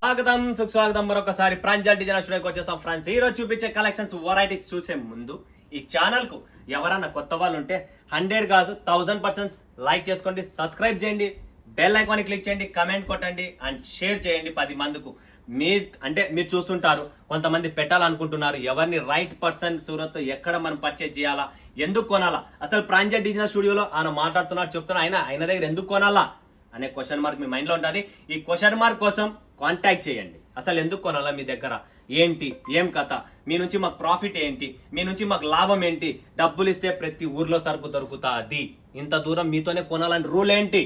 స్వాగతం సుస్వాగతం మరొకసారి ప్రాంజల్ డిజైనర్ స్టూడియోకి వచ్చేసాం ఫ్రెండ్స్. ఈ రోజు చూపించే కలెక్షన్స్ వెరైటీస్ చూసే ముందు ఈ ఛానల్ కు ఎవరైనా కొత్త వాళ్ళు ఉంటే 100 కాదు 1000% లైక్ చేసుకోండి, సబ్స్క్రైబ్ చేయండి, బెల్ ఐకాన్ క్లిక్ చేయండి, కమెంట్ కొట్టండి అండ్ షేర్ చేయండి 10 మందికి. మీరు చూస్తుంటారు, కొంతమంది పెట్టాలనుకుంటున్నారు, ఎవరిని రైట్ పర్సన్ సూరత్ ఎక్కడ మనం పర్చేజ్ చేయాలా, ఎందుకు కొనాలా, అసలు ప్రాంజల్ డిజైనర్ స్టూడియోలో ఆయన మాట్లాడుతున్నారు చెప్తున్నా ఆయన దగ్గర ఎందుకు కొనాలా అనే క్వశ్చన్ మార్క్ మీ మైండ్లో ఉంటుంది. ఈ క్వశ్చన్ మార్క్ కోసం కాంటాక్ట్ చేయండి. అసలు ఎందుకు కొనాలా, మీ దగ్గర ఏంటి, ఏం కథ, మీ నుంచి మాకు ప్రాఫిట్ ఏంటి, మీ నుంచి మాకు లాభం ఏంటి, డబ్బులు ఇస్తే ప్రతి ఊర్లో సరుకు దొరుకుతుంది, ఇంత దూరం మీతోనే కొనాలని రూల్ ఏంటి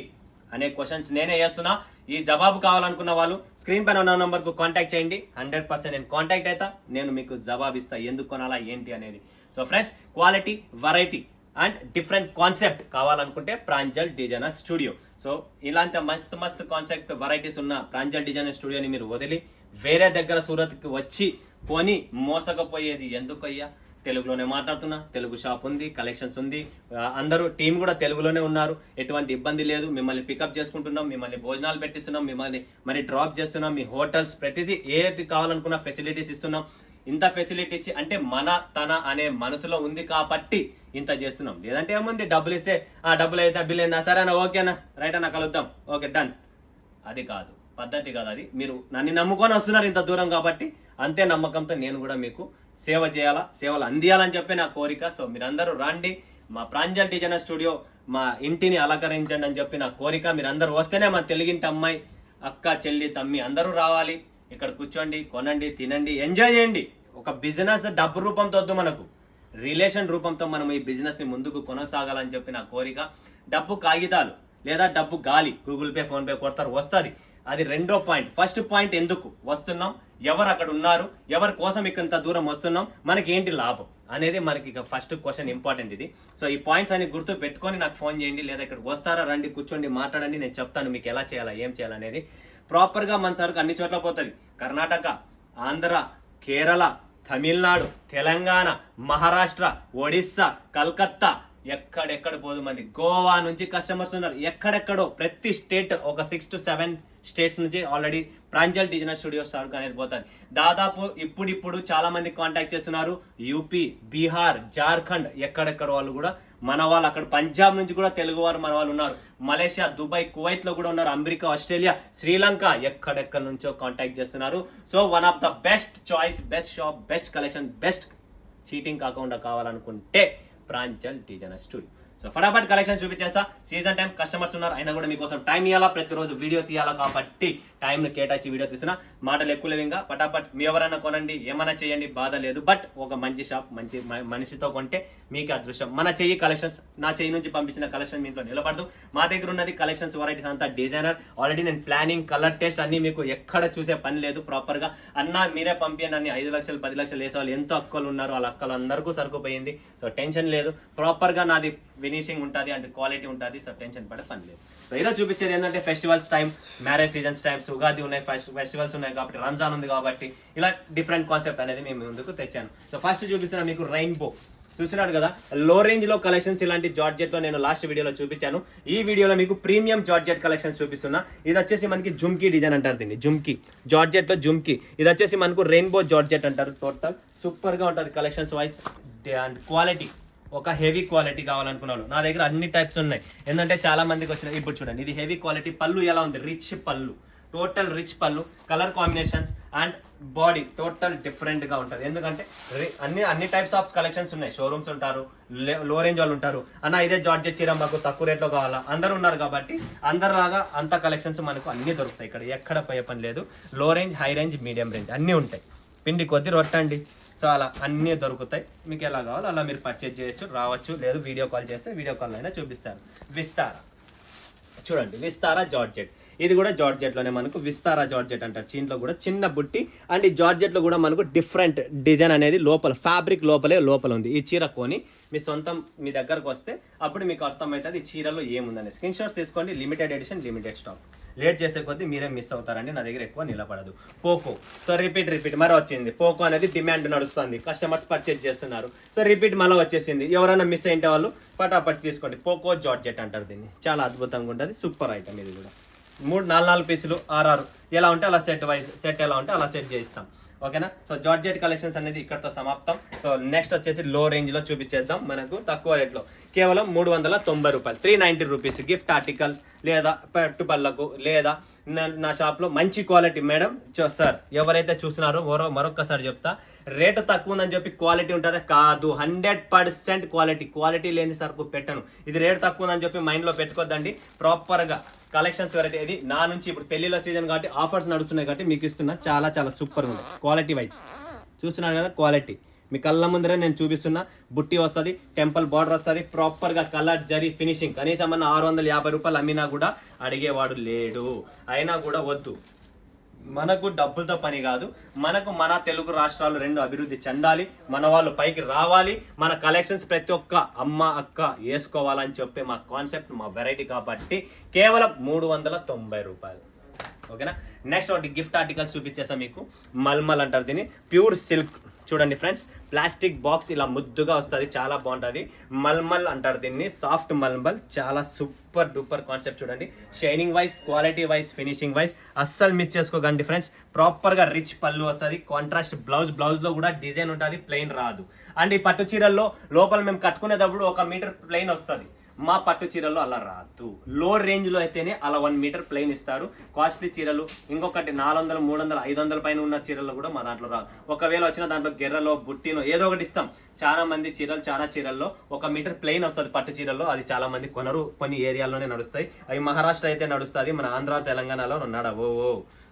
అనే క్వశ్చన్స్ నేనే చేస్తున్నా. ఈ జవాబు కావాలనుకున్న వాళ్ళు స్క్రీన్ పైన ఉన్న నంబర్కు కాంటాక్ట్ చేయండి. 100% నేను కాంటాక్ట్ అవుతా, నేను మీకు జవాబు ఇస్తా ఎందుకు కొనాలా ఏంటి అనేది. So friends, quality, variety and different concept కావాలనుకుంటే ప్రాంజల్ డిజైనర్ స్టూడియో. సో ఇలాంటి మస్తు కాన్సెప్ట్ వెరైటీస్ ఉన్న ప్రాంజల్ డిజైనర్ స్టూడియోని మీరు వదిలి వేరే దగ్గర సూరత్కి వచ్చి కొని మోసకపోయేది ఎందుకు అయ్యా? తెలుగులోనే మాట్లాడుతున్నా, తెలుగు షాప్ ఉంది, కలెక్షన్స్ ఉంది, అందరూ టీం కూడా తెలుగులోనే ఉన్నారు, ఎటువంటి ఇబ్బంది లేదు. మిమ్మల్ని పికప్ చేసుకుంటున్నాం, మిమ్మల్ని భోజనాలు పెట్టిస్తున్నాం, మిమ్మల్ని మరి డ్రాప్ చేస్తున్నాం, మీ హోటల్స్ ప్రతిదీ ఏది కావాలనుకున్న ఫెసిలిటీస్ ఇస్తున్నాం. ఇంత ఫెసిలిటీ ఇచ్చి అంటే మన తన అనే మనసులో ఉంది కాబట్టి ఇంత చేస్తున్నాం. లేదంటే ఏముంది, డబ్బులు ఇస్తే ఆ డబ్బులు అయితే బిల్ అయిందా, సరేనా, ఓకేనా, రైట్ అన్న, కలుద్దాం, ఓకే డన్. అది కాదు, పద్ధతి కాదు అది. మీరు నన్ను నమ్ముకొని వస్తున్నారు ఇంత దూరం కాబట్టి అంతే నమ్మకంతో నేను కూడా మీకు సేవ చేయాలా, సేవలు అందియాలని చెప్పి నా కోరిక. సో మీరందరూ రండి, మా ప్రాంజల్ డిజైనర్ స్టూడియో, మా ఇంటిని అలంకరించండి అని చెప్పి నా కోరిక. మీరందరూ వస్తేనే మా తెలుగింటి అమ్మాయి, అక్క, చెల్లి, తమ్మి అందరూ రావాలి. ఇక్కడ కూర్చోండి, కొనండి, తినండి, ఎంజాయ్ చేయండి. ఒక బిజినెస్ డబ్బు రూపంతో వద్దు, మనకు రిలేషన్ రూపంతో మనం ఈ బిజినెస్ని ముందుకు కొనసాగాలని చెప్పి నా కోరిక. డబ్బు కాగితాలు లేదా డబ్బు గాలి, గూగుల్ పే, ఫోన్ పే కొడతారు, వస్తుంది, అది రెండో పాయింట్. ఫస్ట్ పాయింట్, ఎందుకు వస్తున్నాం, ఎవరు అక్కడ ఉన్నారు, ఎవరి కోసం ఇంత దూరం వస్తున్నాం, మనకి ఏంటి లాభం అనేది మనకి ఇక ఫస్ట్ క్వశ్చన్ ఇంపార్టెంట్ ఇది. సో ఈ పాయింట్స్ అన్ని గుర్తు పెట్టుకొని నాకు ఫోన్ చేయండి, లేదా ఇక్కడికి వస్తారా, రండి, కూర్చోండి, మాట్లాడండి, నేను చెప్తాను మీకు ఎలా చేయాలా, ఏం చేయాలనేది. ప్రాపర్గా మన సరుకు అన్ని చోట్ల పోతుంది. కర్ణాటక, ఆంధ్ర, కేరళ, తమిళనాడు, తెలంగాణ, మహారాష్ట్ర, ఒడిస్సా, కల్కత్తా, ఎక్కడెక్కడ పోదు మంది. గోవా నుంచి కస్టమర్స్ ఉన్నారు, ఎక్కడెక్కడో ప్రతి స్టేట్ ఒక 6 to 7 స్టేట్స్ నుంచి ఆల్రెడీ ప్రాంజల్ డిజైనర్ స్టూడియో సరుకు అనేది పోతుంది. దాదాపు ఇప్పుడు చాలా మంది కాంటాక్ట్ చేస్తున్నారు. యూపీ, బీహార్, జార్ఖండ్, ఎక్కడెక్కడ వాళ్ళు కూడా మన వాళ్ళు, అక్కడ పంజాబ్ నుంచి కూడా తెలుగు వారు మన వాళ్ళు ఉన్నారు. మలేషియా, దుబాయ్, కువైట్ లో కూడా ఉన్నారు. అమెరికా, ఆస్ట్రేలియా, శ్రీలంక, ఎక్కడెక్కడ నుంచో కాంటాక్ట్ చేస్తున్నారు. So one of the best choice, best shop, best collection, best cheating కాకుండా కావాలనుకుంటే ప్రాంజల్ డిజైనర్ స్టూడియో. సో ఫటాఫట్ కలెక్షన్ చూపించేస్తా. సీజన్ టైం కస్టమర్స్ ఉన్నారు, అయినా కూడా మీకోసం టైం ఇవ్వాలా, ప్రతిరోజు వీడియో తీయాలా, కాబట్టి టైంను కేటాయించి వీడియో తీస్తున్నా. మాటలు ఎక్కువ లేవు, ఇంకా ఫటాఫట్ మీ ఎవరైనా కొనండి, ఏమైనా చేయండి, బాధ లేదు. బట్ ఒక మంచి షాప్, మంచి మనిషితో కొంటే మీకు అదృష్టం. మన చెయ్యి కలెక్షన్స్, నా చెయ్యి నుంచి పంపించిన కలెక్షన్ మీతో నిలబడదు. మా దగ్గర ఉన్నది కలెక్షన్స్, వెరైటీస్ అంతా డిజైనర్. ఆల్రెడీ నేను ప్లానింగ్, కలర్ టెస్ట్ అన్ని మీకు ఎక్కడ చూసే పని లేదు. ప్రాపర్గా అన్న మీరే పంపించండి అన్ని 5 లక్షలు 10 లక్షలు వేసే వాళ్ళు ఎంతో అక్కలు ఉన్నారు, వాళ్ళ అక్కలు అందరికీ సరుకుపోయింది. సో టెన్షన్ లేదు, ప్రాపర్గా నాది ఫినిషింగ్ ఉంటుంది అండ్ క్వాలిటీ ఉంటుంది. సో టెన్షన్ పడే పని లేదు. సో ఈరోజు చూపించేది ఏంటంటే festivals time, marriage seasons times, Ugadi ఉన్నాయి, ఫెస్టివల్స్ ఉన్నాయి కాబట్టి, రంజాన్ ఉంది కాబట్టి ఇలా డిఫరెంట్ కాన్సెప్ట్ అనేది మేము ముందుకు తెచ్చాను. సో ఫస్ట్ చూపిస్తున్నా మీకు రెయిన్బో. చూస్తున్నారు కదా, లో రేంజ్ లో కలెక్షన్స్. ఇలాంటి జార్జెట్ లో నేను లాస్ట్ వీడియోలో చూపించాను. ఈ వీడియోలో మీకు ప్రీమియం జార్జెట్ కలెక్షన్స్ చూపిస్తున్నా. ఇది వచ్చేసి మనకి జుమ్కీ డిజైన్ అంటారు, దీన్ని జుమ్కీ, జార్జెట్ లో జుమ్కీ. ఇది వచ్చేసి మనకు రెయిన్బో జార్జెట్ అంటారు. టోటల్ సూపర్ గా ఉంటుంది కలెక్షన్స్ వైజ్ అండ్ క్వాలిటీ. ఒక హెవీ క్వాలిటీ కావాలనుకున్నాను, నా దగ్గర అన్ని టైప్స్ ఉన్నాయి. ఎందుకంటే చాలా మందికి వచ్చిన, ఇప్పుడు చూడండి, ఇది హెవీ క్వాలిటీ. పళ్ళు ఎలా ఉంది, రిచ్ పళ్ళు, టోటల్ రిచ్ పళ్ళు, colour combinations and body total different గా ఉంటుంది. ఎందుకంటే అన్ని టైప్స్ ఆఫ్ కలెక్షన్స్ ఉన్నాయి. షోరూమ్స్ ఉంటారు, లో రేంజ్ వాళ్ళు ఉంటారు, అన్న ఇదే జార్జెట్ చీర మాకు తక్కువ రేట్లో కావాలా, అందరు ఉన్నారు కాబట్టి అందరిలాగా అంత కలెక్షన్స్ మనకు అన్ని దొరుకుతాయి. ఇక్కడ ఎక్కడ పోయే పని లేదు. లో range, high range, medium range అన్నీ ఉంటాయి. పిండి కొద్ది రొట్టండి, సో అలా అన్నీ దొరుకుతాయి. మీకు ఎలా కావాలో అలా మీరు పర్చేజ్ చేయొచ్చు, రావచ్చు, లేదు వీడియో కాల్ చేస్తే వీడియో కాల్ అయినా చూపిస్తారు. విస్తారా చూడండి, విస్తారా జార్జెట్. ఇది కూడా జార్జెట్లోనే మనకు విస్తారా జార్జెట్ అంటారు. దీంట్లో కూడా చిన్న బుట్టి అండ్ ఈ జార్జెట్లో కూడా మనకు డిఫరెంట్ డిజైన్ అనేది లోపల, ఫ్యాబ్రిక్ లోపల ఉంది. ఈ చీర కొని మీ సొంతం మీ దగ్గరకు వస్తే అప్పుడు మీకు అర్థమవుతుంది ఈ చీరలో ఏముందని. స్క్రీన్ షాట్స్ తీసుకోండి. Limited edition, limited stock. Late చేసే కొద్దీ మీరే మిస్ అవుతారండి, నా దగ్గర ఎక్కువ నిలబడదు. పోకో, సో రిపీట్ మరో వచ్చింది. పోకో అనేది డిమాండ్ నడుస్తుంది, కస్టమర్స్ పర్చేజ్ చేస్తున్నారు. సో రిపీట్ మళ్ళీ వచ్చేసింది. ఎవరైనా మిస్ అయింటే వాళ్ళు పటాపట్ తీసుకోండి. పోకో జార్జెట్ అంటారు దీన్ని. చాలా అద్భుతంగా ఉంటుంది, సూపర్ ఐటమ్ ఇది కూడా. నాలుగు పీసులు 6 ఎలా ఉంటే అలా సెట్ ఎలా ఉంటే అలా సెట్ చేయిస్తాం. ఓకేనా. సో జార్జెట్ కలెక్షన్స్ అనేది ఇక్కడతో సమాప్తం. సో నెక్స్ట్ వచ్చేసి లో రేంజ్ లో చూపించేద్దాం. మనకు తక్కువ రేట్లో కేవలం 390 రూపాయలు, 390 రూపీస్ గిఫ్ట్ ఆర్టికల్స్ లేదా పెట్టుబడులకు లేదా నా షాప్లో మంచి క్వాలిటీ. మేడం సార్ ఎవరైతే చూస్తున్నారో మరొకసారి చెప్తా, రేటు తక్కువ ఉందని చెప్పి క్వాలిటీ ఉంటుందా? కాదు, 100% క్వాలిటీ లేని సరుకు పెట్టను. ఇది రేటు తక్కువ ఉందని చెప్పి మైండ్లో పెట్టుకోద్దండి. ప్రాపర్గా కలెక్షన్స్ వెరైటీ ఇది నా నుంచి. ఇప్పుడు పెళ్లిళ్ళ సీజన్ కాబట్టి ఆఫర్స్ నడుస్తున్నాయి కాబట్టి మీకు ఇస్తున్నా. చాలా చాలా సూపర్గా ఉంది క్వాలిటీ వైజ్. చూస్తున్నారు కదా క్వాలిటీ మీ కళ్ళ ముందరే నేను చూపిస్తున్నా. బుట్టి వస్తుంది, టెంపుల్ బార్డర్ వస్తుంది, ప్రాపర్గా కలర్ జరీ ఫినిషింగ్. కనీసం మన 650 రూపాయలు అమ్మినా కూడా అడిగేవాడు లేడు. అయినా కూడా వద్దు, మనకు డబ్బులతో పని కాదు. మనకు మన తెలుగు రాష్ట్రాలు 2 అభివృద్ధి చెందాలి, మన వాళ్ళు పైకి రావాలి, మన కలెక్షన్స్ ప్రతి ఒక్క అమ్మ అక్క వేసుకోవాలని చెప్పే మా కాన్సెప్ట్, మా వెరైటీ. కాబట్టి కేవలం 390 రూపాయలు. ఓకేనా. నెక్స్ట్ ఒకటి గిఫ్ట్ ఆర్టికల్స్ చూపించేసా మీకు. మల్మల్ అంటారు దీన్ని, ప్యూర్ సిల్క్. చూడండి ఫ్రెండ్స్, ప్లాస్టిక్ బాక్స్ ఇలా ముద్దుగా వస్తుంది, చాలా బాగుంటుంది. మల్మల్ అంటారు దీన్ని, సాఫ్ట్ మల్మల్. చాలా సూపర్ డూపర్ కాన్సెప్ట్. చూడండి shining wise, quality wise, finishing wise అస్సలు మిస్ చేసుకోకండి ఫ్రెండ్స్. ప్రాపర్గా రిచ్ పళ్ళు వస్తుంది, కాంట్రాస్ట్ బ్లౌజ్లో కూడా డిజైన్ ఉంటుంది, ప్లెయిన్ రాదు. అండ్ ఈ పట్టు చీరల్లో లోపల మేము కట్టుకునేటప్పుడు 1 మీటర్ ప్లెయిన్ వస్తుంది. మా పట్టు చీరల్లో అలా రాదు. లో రేంజ్లో అయితేనే అలా 1 మీటర్ ప్లెయిన్ ఇస్తారు. కాస్ట్లీ చీరలు ఇంకొకటి 400, 300, 500 పైన ఉన్న చీరల్లో కూడా మా దాంట్లో రాదు. ఒకవేళ వచ్చిన దాంట్లో గెర్రలో బుట్టినో ఏదో ఒకటి ఇస్తాం. చాలా మంది చాలా చీరల్లో 1 మీటర్ ప్లెయిన్ వస్తుంది పట్టు చీరల్లో. అది చాలా మంది కొనరు, కొన్ని ఏరియాల్లోనే నడుస్తాయి. అవి మహారాష్ట్ర అయితే నడుస్తుంది, మన ఆంధ్ర తెలంగాణలో నడవో.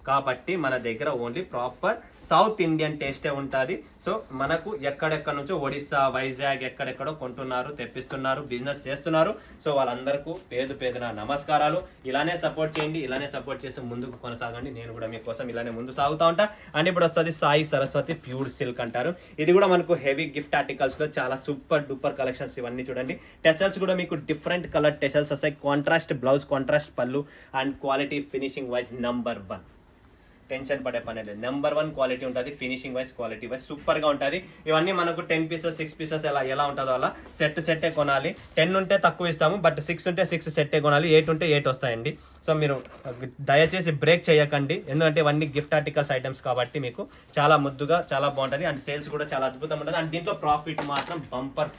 కాబట్టి మన దగ్గర ఓన్లీ ప్రాపర్ సౌత్ ఇండియన్ టేస్టే ఉంటుంది. సో మనకు ఎక్కడెక్కడ నుంచో ఒడిస్సా, వైజాగ్ ఎక్కడెక్కడో కొంటున్నారు, తెప్పిస్తున్నారు, బిజినెస్ చేస్తున్నారు. సో వాళ్ళందరికీ పేదన నమస్కారాలు. ఇలానే సపోర్ట్ చేయండి, ఇలానే సపోర్ట్ చేసి ముందుకు కొనసాగండి. నేను కూడా మీకోసం ఇలానే ముందు సాగుతూ ఉంటా. అండ్ ఇప్పుడు వస్తుంది సాయి సరస్వతి ప్యూర్ సిల్క్ అంటారు. ఇది కూడా మనకు హెవీ గిఫ్ట్ ఆర్టికల్స్లో చాలా సూపర్ డూపర్ కలెక్షన్స్. ఇవన్నీ చూడండి, టెసల్స్ కూడా మీకు డిఫరెంట్ కలర్ టెసల్స్ వస్తాయి. కాంట్రాస్ట్ బ్లౌజ్, కాంట్రాస్ట్ పళ్ళు and quality finishing wise number 1. Tension పడే పని లేదు, నెంబర్ 1 క్వాలిటీ ఉంటుంది. ఫినిషింగ్ వైజ్, క్వాలిటీ వైజ్ సూపర్గా ఉంటుంది. ఇవన్నీ మనకు 10 పీసెస్ 6 పీసెస్ ఎలా ఉంటుందో అలా సెట్టే కొనాలి. 10 ఉంటే తక్కువ ఇస్తాము, బట్ 6 ఉంటే 6 సెట్టే కొనాలి. 8 ఉంటే 8 వస్తాయండి. సో మీరు దయచేసి బ్రేక్ చేయకండి, ఎందుకంటే ఇవన్నీ గిఫ్ట్ ఆర్టికల్స్ ఐటమ్స్ కాబట్టి మీకు చాలా ముద్దుగా చాలా బాగుంటుంది. అండ్ సేల్స్ కూడా చాలా అద్భుతంగా ఉంటుంది. అండ్ దీంట్లో ప్రాఫిట్ మాత్రం బంపర్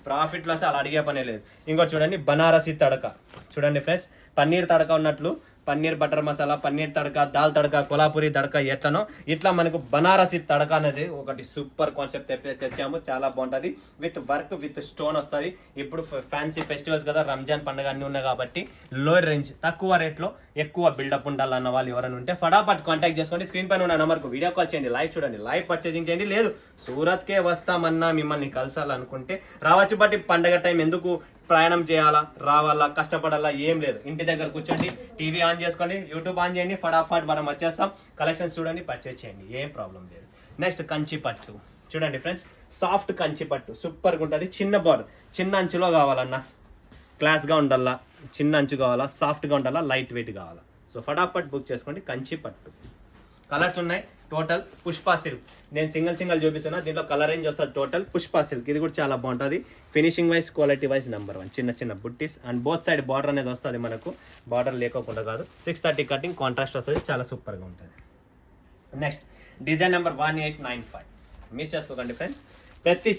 ప్రాఫిట్లో అసలు అడిగే పనే లేదు. ఇంకోటి చూడండి, బనారసి తడక. చూడండి ఫ్రెండ్స్, పన్నీర్ తడక ఉన్నట్లు పన్నీర్ బటర్ మసాలా, పన్నీర్ తడక, దాల్ తడక, కొలాపూరి తడక ఎట్లనో ఇట్లా మనకు బనారసి తడక అనేది ఒకటి సూపర్ కాన్సెప్ట్ తెచ్చాము. చాలా బాగుంటుంది, విత్ వర్క్, విత్ స్టోన్ వస్తుంది. ఇప్పుడు ఫ్యాన్సీ ఫెస్టివల్స్ కదా, రంజాన్ పండుగ అన్నీ ఉన్నాయి కాబట్టి లో రేంజ్ తక్కువ రేట్లో ఎక్కువ బిల్డప్ ఉండాలన్న వాళ్ళు ఎవరైనా ఉంటే ఫటాఫట్ కాంటాక్ట్ చేసుకోండి. స్క్రీన్ పైన ఉన్న నెంబర్కు వీడియో కాల్ చేయండి, లైవ్ చూడండి, లైవ్ పర్చేజింగ్ చేయండి. లేదు సూరత్కే వస్తామన్నా మిమ్మల్ని కలసాలనుకుంటే రావచ్చు. బట్ పండగ టైం ఎందుకు ప్రయాణం చేయాలా, రావాలా, కష్టపడాలా, ఏం లేదు. ఇంటి దగ్గర కూర్చోండి, టీవీ ఆన్ చేసుకోండి, యూట్యూబ్ ఆన్ చేయండి, ఫటాఫట్ మనం వచ్చేస్తాం. కలెక్షన్స్ చూడండి, పర్చేజ్ చేయండి, ఏం ప్రాబ్లం లేదు. నెక్స్ట్ కంచి పట్టు చూడండి ఫ్రెండ్స్, సాఫ్ట్ కంచి పట్టు సూపర్గా ఉంటుంది. చిన్న బార్డర్, చిన్న అంచులో కావాలన్నా, క్లాస్గా ఉండాలా, చిన్న అంచు కావాలా, సాఫ్ట్గా ఉండాలా, లైట్ వెయిట్ కావాలా. సో ఫటాఫట్ బుక్ చేసుకోండి. కంచి పట్టు కలర్స్ ఉన్నాయి. టోటల్ పుష్ప సిల్క్, నేను సింగిల్ చూపిస్తున్నా. దీంట్లో కలర్ రేంజ్ వస్తుంది టోటల్ పుష్ప సిల్క్. ఇది కూడా చాలా బాగుంటుంది. Finishing wise, quality wise number 1. చిన్న బుట్టీస్ అండ్ బోత్ సైడ్ బార్డర్ అనేది వస్తుంది. మనకు బార్డర్ లేకోకుండా కాదు, 630 కటింగ్, కాంట్రాస్ట్ వస్తుంది, చాలా సూపర్గా ఉంటుంది. Next design number 1895. మిస్ చేసుకోకండి ఫ్రెండ్స్. ప్రతి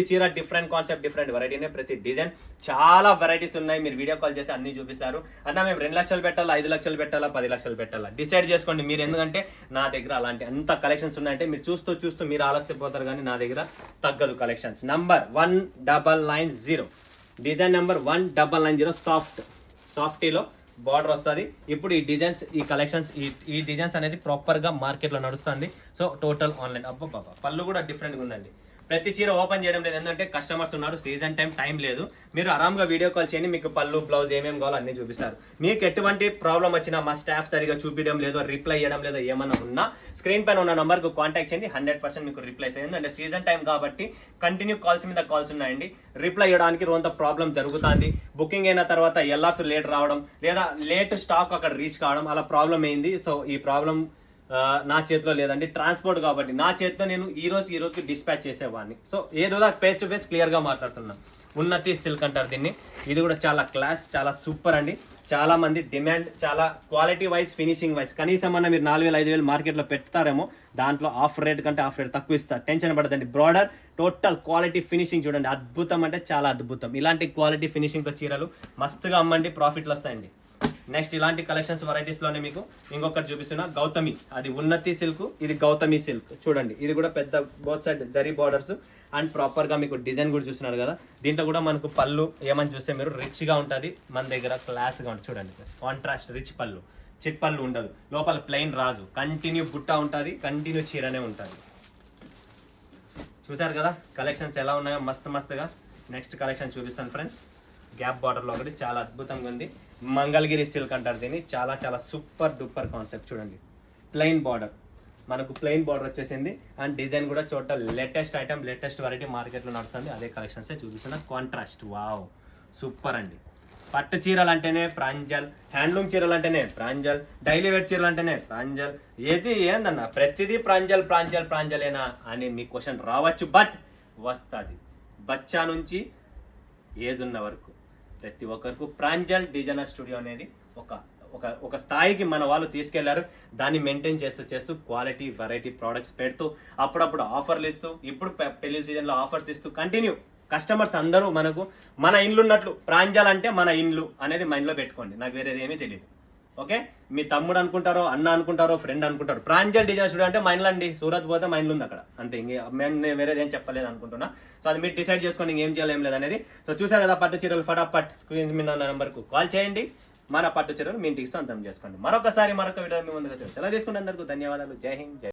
చీర డిఫరెంట్ కాన్సెప్ట్, డిఫరెంట్ వెరైటీనే. ప్రతి డిజైన్ చాలా వెరైటీస్ ఉన్నాయి. మీరు వీడియో కాల్ చేస్తే అన్ని చూపిస్తారు. అన్న మేము 2 లక్షలు పెట్టాలా, 5 లక్షలు పెట్టాలా, 10 లక్షలు పెట్టాలా, డిసైడ్ చేసుకోండి మీరు. ఎందుకంటే నా దగ్గర అలాంటి అంత కలెక్షన్స్ ఉన్నాయంటే మీరు చూస్తూ మీరు ఆలోచిపోతారు, కానీ నా దగ్గర తగ్గదు కలెక్షన్స్. నంబర్ 1990, డిజైన్ నెంబర్ 1990, సాఫ్టీలో బార్డర్ వస్తుంది. ఇప్పుడు ఈ డిజైన్స్, ఈ కలెక్షన్స్, ఈ డిజైన్స్ అనేది ప్రాపర్గా మార్కెట్లో నడుస్తుంది. So total online. అబ్బా పళ్ళు కూడా డిఫరెంట్గా ఉందండి. ప్రతి చీర ఓపెన్ చేయడం లేదు, ఎందుకంటే కస్టమర్స్ ఉన్నారు, సీజన్ టైం లేదు. మీరు ఆరామ్గా వీడియో కాల్ చేయండి, మీకు పళ్ళు, బ్లౌజ్ ఏమేమి కావాలో అన్ని చూపిస్తారు. మీకు ఎటువంటి ప్రాబ్లం వచ్చినా, మా స్టాఫ్ సరిగా చూపించడం లేదో, రిప్లై చేయడం లేదో ఏమన్నా ఉన్నా స్క్రీన్ పైన ఉన్న నెంబర్కు కాంటాక్ట్ చేయండి. 100% మీకు రిప్లై చేయండి. ఎందుకంటే సీజన్ టైం కాబట్టి కంటిన్యూ కాల్స్ మీద కాల్స్ ఉన్నాయండి. రిప్లై ఇవ్వడానికి కొంత ప్రాబ్లం జరుగుతుంది. బుకింగ్ అయిన తర్వాత ఎల్ఆర్స్ లేట్ రావడం, లేదా లేట్ స్టాక్ అక్కడ రీచ్ కావడం, అలా ప్రాబ్లం అయింది. సో ఈ ప్రాబ్లం నా చేతిలో లేదండి, ట్రాన్స్పోర్ట్ కాబట్టి నా చేతిలో నేను ఈ రోజుకి డిస్పాచ్ చేసేవాడిని. సో ఏదో ఫేస్ టు ఫేస్ క్లియర్గా మాట్లాడుతున్నాను. ఉన్నతి సిల్క్ అంటారు దీన్ని. ఇది కూడా చాలా క్లాస్, చాలా సూపర్ అండి. చాలా మంది డిమాండ్, చాలా క్వాలిటీ వైజ్, ఫినిషింగ్ వైజ్. కనీసం అన్న మీరు 4,000-5,000 మార్కెట్లో పెడతారేమో, దాంట్లో ఆఫ్ రేట్ కంటే ఆఫ్ రేట్ తక్కువ ఇస్తారు. టెన్షన్ పడదండి. బ్రాడర్ టోటల్ క్వాలిటీ ఫినిషింగ్ చూడండి, అద్భుతం అంటే చాలా అద్భుతం. ఇలాంటి క్వాలిటీ ఫినిషింగ్తో చీరలు మస్తుగా అమ్మండి, ప్రాఫిట్లు వస్తాయండి. నెక్స్ట్ ఇలాంటి కలెక్షన్స్ వెరైటీస్లోనే మీకు ఇంకొకటి చూపిస్తున్నా, గౌతమి. అది ఉన్నతి సిల్క్, ఇది గౌతమి సిల్క్. చూడండి, ఇది కూడా పెద్ద both side zari borders and ప్రాపర్గా మీకు డిజైన్ కూడా చూస్తున్నారు కదా. దీంట్లో కూడా మనకు పళ్ళు ఏమని చూస్తే మీరు రిచ్గా ఉంటుంది, మన దగ్గర క్లాస్గా ఉంటుంది. చూడండి, కాంట్రాస్ట్ రిచ్ పళ్ళు, చిట్ పళ్ళు ఉండదు, లోపల ప్లెయిన్ రాజు, కంటిన్యూ బుట్ట ఉంటుంది, కంటిన్యూ చీరనే ఉంటుంది. చూసారు కదా కలెక్షన్స్ ఎలా ఉన్నాయో మస్తుగా. నెక్స్ట్ కలెక్షన్ చూపిస్తాను ఫ్రెండ్స్. గ్యాప్ బార్డర్లో ఒకటి చాలా అద్భుతంగా ఉంది, మంగళగిరి సిల్క్ అంటారు దీన్ని. చాలా చాలా సూపర్ డూపర్ కాన్సెప్ట్. చూడండి, ప్లెయిన్ బార్డర్, మనకు ప్లెయిన్ బార్డర్ వచ్చేసింది అండ్ డిజైన్ కూడా total latest item, latest variety మార్కెట్లో నడుస్తుంది. అదే కలెక్షన్సే చూపిస్తున్నా. కాంట్రాస్ట్ వావ్ సూపర్ అండి. పట్టు చీరలు అంటేనే ప్రాంజల్, హ్యాండ్లూమ్ చీరలు అంటేనే ప్రాంజల్, డైలీ వేర్ చీరలు అంటేనే ప్రాంజల్. ఏది ఏందన్నా ప్రతిదీ ప్రాంజలేనా అని మీ క్వశ్చన్ రావచ్చు, బట్ వస్తుంది. బచ్చా నుంచి ఏజ్ ఉన్న వరకు ప్రతి ఒక్కరికి ప్రాంజల్ డిజైనర్ స్టూడియో అనేది ఒక స్థాయికి మన వాళ్ళు తీసుకెళ్లారు. దాన్ని మెయింటైన్ చేస్తూ క్వాలిటీ వెరైటీ ప్రోడక్ట్స్ పెడుతూ, అప్పుడప్పుడు ఆఫర్లు ఇస్తూ, ఇప్పుడు పెళ్లి సీజన్లో ఆఫర్స్ ఇస్తూ కంటిన్యూ కస్టమర్స్ అందరూ మనకు మన ఇండ్లు ఉన్నట్లు. ప్రాంజల్ అంటే మన ఇండ్లు అనేది మైండ్లో పెట్టుకోండి, నాకు వేరేది ఏమీ తెలియదు. ఓకే, మీ తమ్ముడు అనుకుంటారో, అన్న అనుకుంటారో, ఫ్రెండ్ అనుకుంటారు. ప్రాంజల్ డిజైన్ స్టూడియో అంటే మైండ్లో అండి, సూరత్ పోతే మైండ్లో ఉంది అక్కడ అంతే. నేను వేరేది ఏం చెప్పలేదు అనుకుంటున్నా. సో అది మీరు డిసైడ్ చేసుకొని ఇంకేం చేయాలి ఏం లేదు అనేది. సో చూసారు కదా పట్టు చీరలు, ఫటాఫట్ స్క్రీన్ మీద ఉన్న నెంబర్కు కాల్ చేయండి, మన పట్టు చీరలు మీ ఇంటికి సొంతం చేసుకోండి. మరొక వీడియో మీ ముందుగా చూసి ఎలా తీసుకుంటే అందరికీ ధన్యవాదాలు. జై హింద్, జై